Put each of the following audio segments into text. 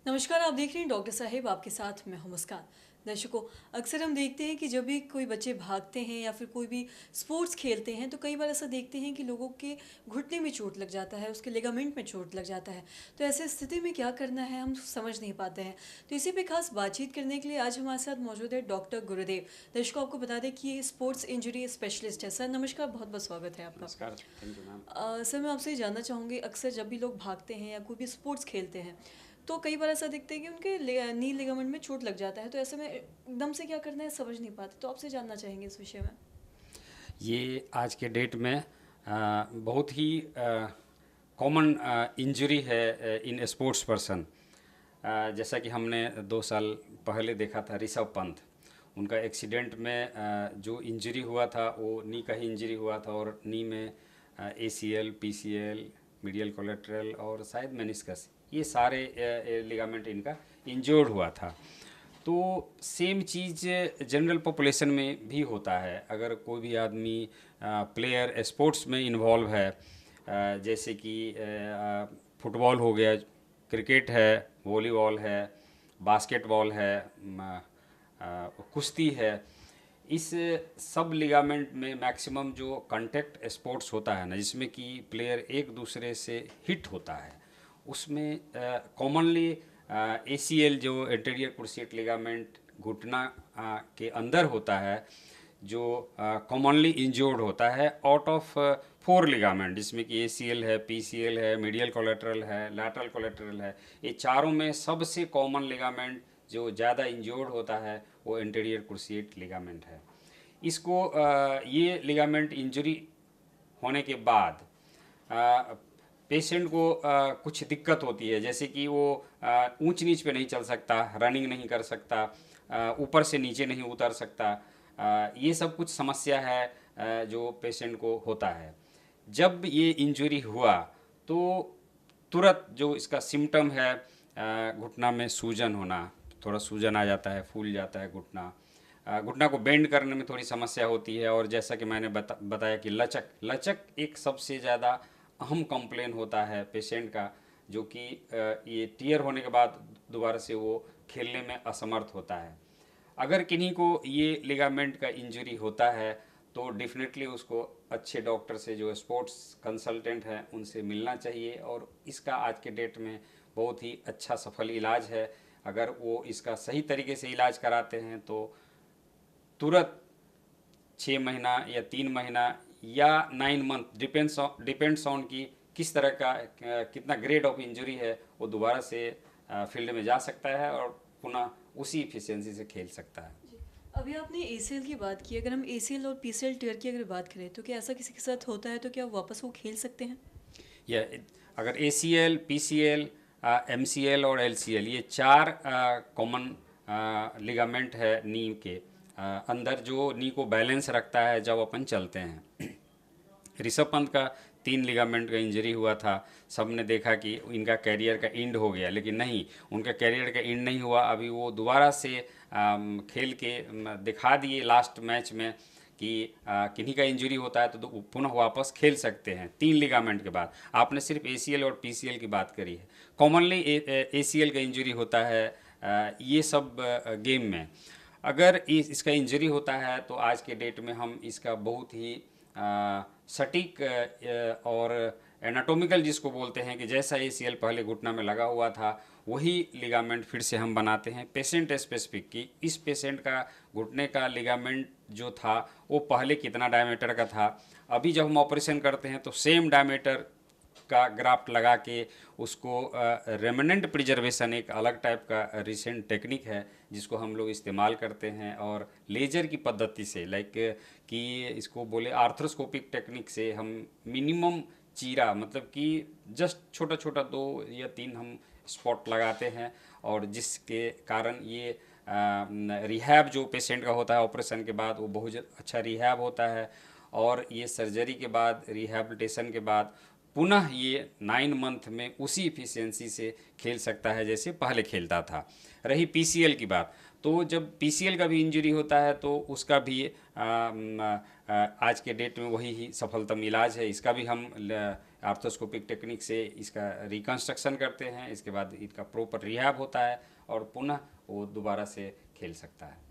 नमस्कार, आप देख रहे हैं डॉक्टर साहिब, आपके साथ मैं हूं मुस्कान। दर्शकों, अक्सर हम देखते हैं कि जब भी कोई बच्चे भागते हैं या फिर कोई भी स्पोर्ट्स खेलते हैं तो कई बार ऐसा देखते हैं कि लोगों के घुटने में चोट लग जाता है, उसके लिगामेंट में चोट लग जाता है। तो ऐसे स्थिति में क्या करना है हम समझ नहीं पाते हैं। तो इसी पे खास बातचीत करने के लिए आज हमारे साथ मौजूद है डॉक्टर गुरुदेव। दर्शकों, आपको बता दें कि ये स्पोर्ट्स इंजरी स्पेशलिस्ट है। सर नमस्कार, बहुत बहुत स्वागत है आपका। नमस्कार। Thank you ma'am. सर, मैं आपसे ये जानना चाहूँगी, अक्सर जब भी लोग भागते हैं या कोई भी स्पोर्ट्स खेलते हैं तो कई बार ऐसा दिखता है कि उनके नी लिगामेंट में चोट लग जाता है। तो ऐसे में एकदम से क्या करना है समझ नहीं पाते। तो आपसे जानना चाहेंगे इस विषय में। ये आज के डेट में बहुत ही कॉमन इंजरी है इन स्पोर्ट्स पर्सन। जैसा कि हमने 2 साल पहले देखा था ऋषभ पंत। उनका एक्सीडेंट में जो इंजरी हुआ था वो नी का ही इंजरी हुआ था और नी में ACL, PCL, मीडियल कोलेट्रल और शायद मेनिस्कस, ये सारे लिगामेंट इनका इंजर्ड हुआ था। तो सेम चीज़ जनरल पॉपुलेशन में भी होता है। अगर कोई भी आदमी प्लेयर स्पोर्ट्स में इन्वॉल्व है, जैसे कि फुटबॉल हो गया, क्रिकेट है, वॉलीबॉल है, बास्केटबॉल है, कुश्ती है, इस सब लिगामेंट में मैक्सिमम जो कांटेक्ट स्पोर्ट्स होता है ना, जिसमें कि प्लेयर एक दूसरे से हिट होता है, उसमें कॉमनली ACL जो एंटीरियर क्रूसिएट लिगामेंट घुटना के अंदर होता है, जो कॉमनली इंजर्ड होता है आउट ऑफ 4 लिगामेंट, जिसमें कि ACL है, PCL है, मीडियल कोलेट्रल है, लैटरल कोलेट्रल है। ये चारों में सबसे कॉमन लिगामेंट जो ज़्यादा इंजर्ड होता है वो एंटीरियर क्रूसिएट लिगामेंट है। इसको ये लिगामेंट इंजरी होने के बाद पेशेंट को कुछ दिक्कत होती है, जैसे कि वो ऊंच नीच पे नहीं चल सकता, रनिंग नहीं कर सकता, ऊपर से नीचे नहीं उतर सकता। ये सब कुछ समस्या है जो पेशेंट को होता है। जब ये इंजरी हुआ तो तुरंत जो इसका सिम्टम है, घुटना में सूजन होना, थोड़ा सूजन आ जाता है, फूल जाता है घुटना, घुटना को बेंड करने में थोड़ी समस्या होती है। और जैसा कि मैंने बताया कि लचक लचक एक सबसे ज़्यादा अहम कंप्लेन होता है पेशेंट का, जो कि ये टीयर होने के बाद दोबारा से वो खेलने में असमर्थ होता है। अगर किन्हीं को ये लिगामेंट का इंजरी होता है तो डेफिनेटली उसको अच्छे डॉक्टर से, जो स्पोर्ट्स कंसल्टेंट हैं, उनसे मिलना चाहिए। और इसका आज के डेट में बहुत ही अच्छा सफल इलाज है। अगर वो इसका सही तरीके से इलाज कराते हैं तो तुरंत 6 महीना या 3 महीना या 9 मंथ, डिपेंड्स ऑन कि किस तरह का कितना ग्रेड ऑफ इंजरी है, वो दोबारा से फील्ड में जा सकता है और पुनः उसी इफिशियंसी से खेल सकता है। जी। अभी आपने ACL की बात की। अगर हम ACL और PCL टीयर की अगर बात करें तो क्या ऐसा किसी के साथ होता है तो क्या वापस वो खेल सकते हैं? या अगर ACL, PCL, MCL और LCL, ये 4 कॉमन लिगामेंट है नी के अंदर, जो नी को बैलेंस रखता है जब अपन चलते हैं। ऋषभ पंत का 3 लिगामेंट का इंजरी हुआ था। सबने देखा कि इनका कैरियर का एंड हो गया, लेकिन नहीं, उनका कैरियर का एंड नहीं हुआ। अभी वो दोबारा से खेल के दिखा दिए लास्ट मैच में कि किन्हीं का इंजरी होता है तो पुनः वापस खेल सकते हैं 3 लिगामेंट के बाद। आपने सिर्फ ACL और PCL की बात करी है। कॉमनली ACL का इंजरी होता है ये सब गेम में। अगर इसका इंजरी होता है तो आज के डेट में हम इसका बहुत ही सटीक और एनाटोमिकल, जिसको बोलते हैं कि जैसा ACL पहले घुटना में लगा हुआ था वही लिगामेंट फिर से हम बनाते हैं पेशेंट स्पेसिफिक की। इस पेशेंट का घुटने का लिगामेंट जो था वो पहले कितना डायमीटर का था, अभी जब हम ऑपरेशन करते हैं तो सेम डायमीटर का ग्राफ्ट लगा के उसको रेमनेंट प्रिजर्वेशन, एक अलग टाइप का रिसेंट टेक्निक है जिसको हम लोग इस्तेमाल करते हैं, और लेजर की पद्धति से, लाइक कि इसको बोले आर्थ्रोस्कोपिक टेक्निक से, हम मिनिमम चीरा, मतलब कि जस्ट छोटा छोटा 2 या 3 हम स्पॉट लगाते हैं, और जिसके कारण ये रिहैब जो पेशेंट का होता है ऑपरेशन के बाद वो बहुत अच्छा रिहैब होता है। और ये सर्जरी के बाद, रिहैबिलिटेशन के बाद पुनः ये 9 मंथ में उसी इफिशियंसी से खेल सकता है जैसे पहले खेलता था। रही पीसीएल की बात, तो जब पीसीएल का भी इंजरी होता है तो उसका भी आज के डेट में वही ही सफलतम इलाज है। इसका भी हम आर्थोस्कोपिक टेक्निक से इसका रिकंस्ट्रक्शन करते हैं, इसके बाद इसका प्रॉपर रिहैब होता है और पुनः वो दोबारा से खेल सकता है।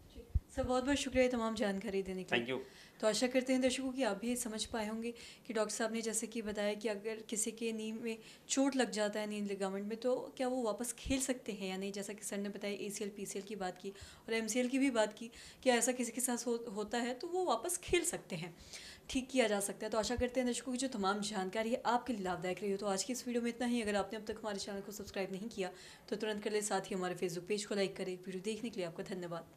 सर बहुत बहुत शुक्रिया तमाम जानकारी देने के लिए। Thank you. तो आशा करते हैं दर्शकों कि आप भी ये समझ पाए होंगे कि डॉक्टर साहब ने जैसे कि बताया कि अगर किसी के नी में चोट लग जाता है, नी लिगामेंट में, तो क्या वो वापस खेल सकते हैं या नहीं। जैसा कि सर ने बताया एसीएल पीसीएल की बात की और एमसीएल की भी बात की कि ऐसा किसी के साथ होता है तो वो वापस खेल सकते हैं, ठीक किया जा सकता है। तो आशा करते हैं दर्शकों की जो तमाम जानकारी है आपके लिए लाभदायक रही हो। तो आज की इस वीडियो में इतना ही। अगर आपने अब तक हमारे चैनल को सब्सक्राइब नहीं किया तो तुरंत कर ले, साथ ही हमारे फेसबुक पेज को लाइक करें। वीडियो देखने के लिए आपका धन्यवाद।